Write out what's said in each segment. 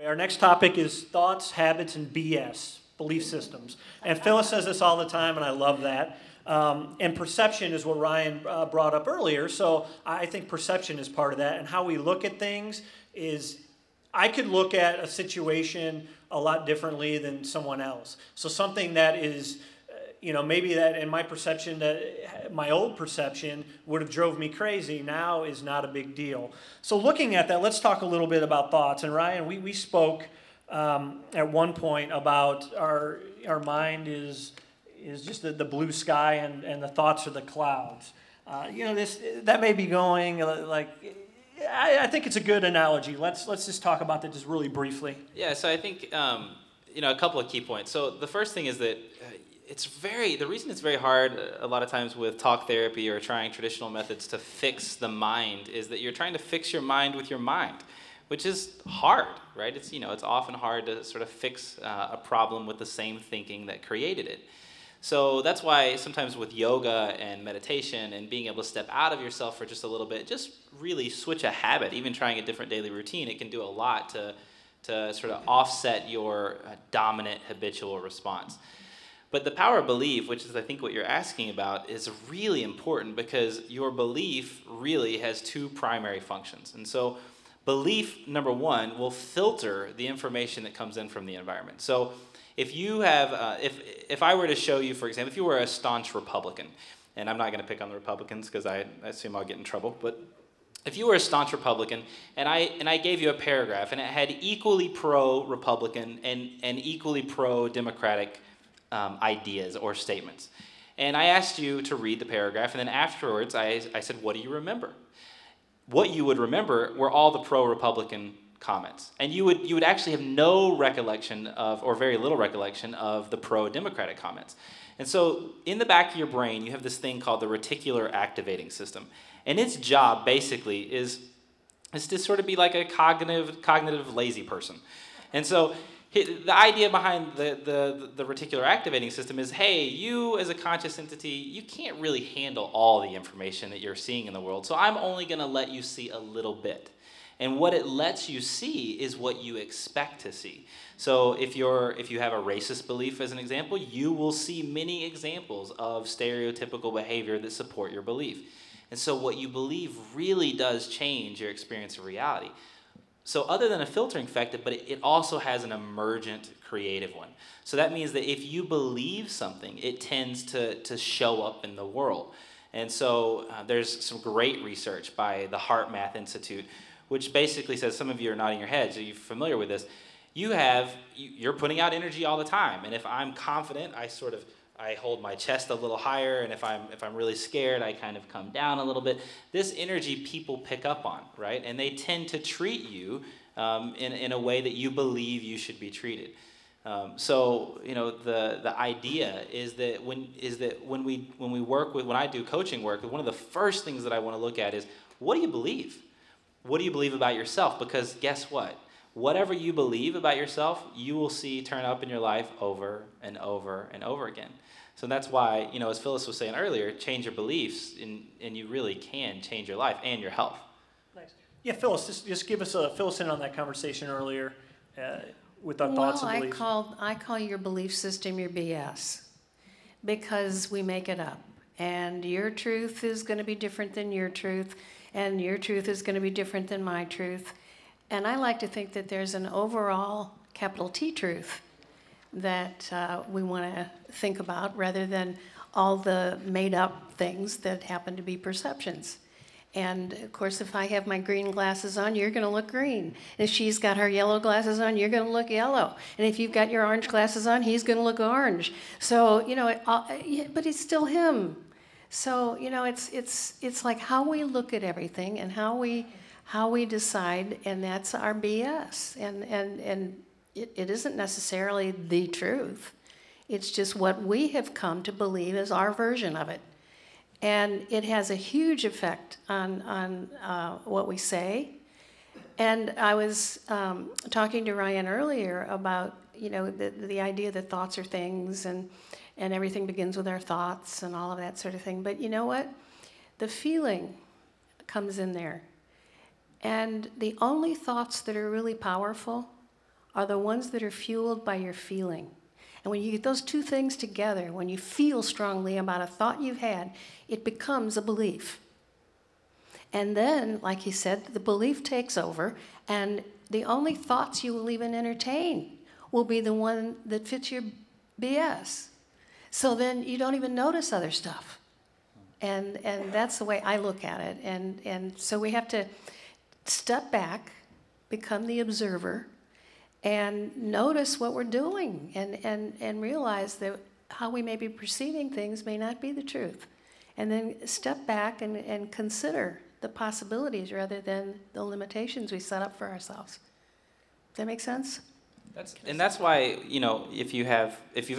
Our next topic is thoughts, habits, and BS, belief systems. And Phyllis says this all the time, and I love that. And perception is what Ryan brought up earlier. So I think perception is part of that. And how we look at things is, I could look at a situation a lot differently than someone else. So something that is, maybe that in my perception, that my old perception would have drove me crazy, now is not a big deal. So looking at that, let's talk a little bit about thoughts. And Ryan, we spoke at one point about our mind is just the blue sky and the thoughts are the clouds. That may be going like, I think it's a good analogy. Let's just talk about that just really briefly. Yeah, so I think, a couple of key points. So the first thing is that the reason it's very hard a lot of times with talk therapy or trying traditional methods to fix the mind is that you're trying to fix your mind with your mind, which is hard, right? It's often hard to sort of fix a problem with the same thinking that created it. So that's why sometimes with yoga and meditation and being able to step out of yourself for just a little bit, just really switch a habit, even trying a different daily routine, it can do a lot to sort of offset your dominant habitual response. But the power of belief, which is I think what you're asking about, is really important because your belief really has two primary functions. And so belief, number one, will filter the information that comes in from the environment. So if you have, if I were to show you, for example, if you were a staunch Republican, and I'm not going to pick on the Republicans because I assume I'll get in trouble, but if you were a staunch Republican and I gave you a paragraph and it had equally pro-Republican and equally pro-Democratic ideas or statements, and I asked you to read the paragraph, and then afterwards I said, what do you remember? What you would remember were all the pro-Republican comments, and you would actually have no recollection of, or very little recollection of, the pro-Democratic comments. And so in the back of your brain you have this thing called the reticular activating system, and its job basically is to sort of be like a cognitive lazy person. And so the idea behind the reticular activating system is, hey, you as a conscious entity, you can't really handle all the information that you're seeing in the world, so I'm only going to let you see a little bit. And what it lets you see is what you expect to see. So if you have a racist belief, as an example, you will see many examples of stereotypical behavior that support your belief. And so what you believe really does change your experience of reality. So other than a filtering effect, but it also has an emergent creative one. So that means that if you believe something, it tends to show up in the world. And so there's some great research by the Heart Math Institute, which basically says, some of you are nodding your heads, so you're familiar with this. You're putting out energy all the time, and if I'm confident, I hold my chest a little higher, and if I'm really scared, I kind of come down a little bit. This energy people pick up on, right? And they tend to treat you in a way that you believe you should be treated. So the idea is that when I do coaching work, one of the first things that I want to look at is, what do you believe? What do you believe about yourself? Because guess what? Whatever you believe about yourself, you will see turn up in your life over and over and over again. So that's why, as Phyllis was saying earlier, change your beliefs, and you really can change your life and your health. Nice. Yeah, Phyllis, just give us fill us in on that conversation earlier with our thoughts and beliefs. I call your belief system your BS, because we make it up. And your truth is going to be different than your truth, and your truth is going to be different than my truth. And I like to think that there's an overall capital T truth that we want to think about, rather than all the made-up things that happen to be perceptions. And, of course, if I have my green glasses on, you're going to look green. And if she's got her yellow glasses on, you're going to look yellow. And if you've got your orange glasses on, he's going to look orange. So, but it's still him. So, it's like how we look at everything and how we decide, and that's our BS. And it isn't necessarily the truth. It's just what we have come to believe is our version of it. And it has a huge effect on what we say. And I was talking to Ryan earlier about, the idea that thoughts are things, and everything begins with our thoughts and all of that sort of thing. But you know what? The feeling comes in there. And the only thoughts that are really powerful are the ones that are fueled by your feeling. And when you get those two things together, when you feel strongly about a thought you've had, it becomes a belief. And then, like he said, the belief takes over, and the only thoughts you will even entertain will be the one that fits your BS. So then you don't even notice other stuff. And that's the way I look at it. And so we have to step back, become the observer, and notice what we're doing, and realize that how we may be perceiving things may not be the truth. And then step back and consider the possibilities rather than the limitations we set up for ourselves. Does that make sense? That's why, you know, if you've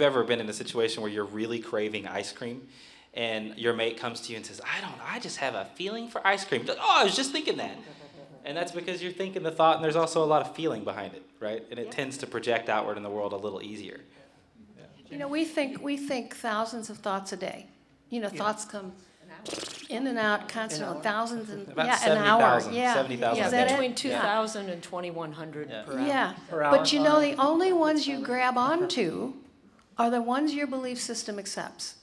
ever been in a situation where you're really craving ice cream, and your mate comes to you and says, I just have a feeling for ice cream. Like, oh, I was just thinking that. And that's because you're thinking the thought, and there's also a lot of feeling behind it, right? And it tends to project outward in the world a little easier. Yeah. You know, we think thousands of thoughts a day. You know, thoughts come in and out constantly, thousands and about an hour. 70,000 Is a that day. Between 2,000 and 2,100 per hour. Yeah, Per hour. but you know, the only ones you grab onto are the ones your belief system accepts.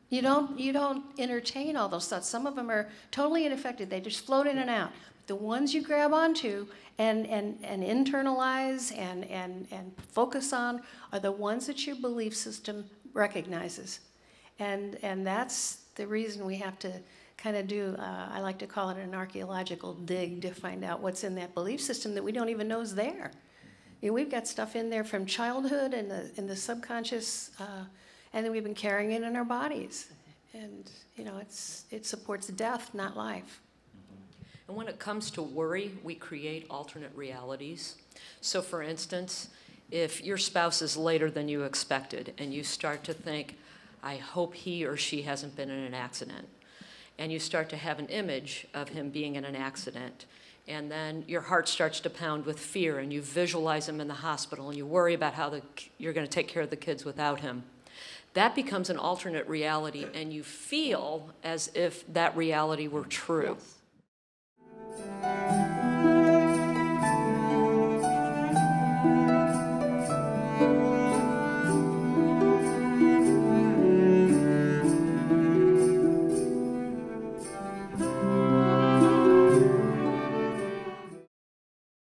You don't entertain all those thoughts. Some of them are totally unaffected. They just float in and out. The ones you grab onto and internalize and focus on are the ones that your belief system recognizes. And that's the reason we have to kind of do, I like to call it an archaeological dig to find out what's in that belief system that we don't even know is there. You know, we've got stuff in there from childhood and in the subconscious, and then we've been carrying it in our bodies. And, you know, it supports death, not life. And when it comes to worry, we create alternate realities. So for instance, if your spouse is later than you expected and you start to think, I hope he or she hasn't been in an accident, and you start to have an image of him being in an accident, and then your heart starts to pound with fear and you visualize him in the hospital and you worry about how you're going to take care of the kids without him. That becomes an alternate reality, and you feel as if that reality were true. Yes.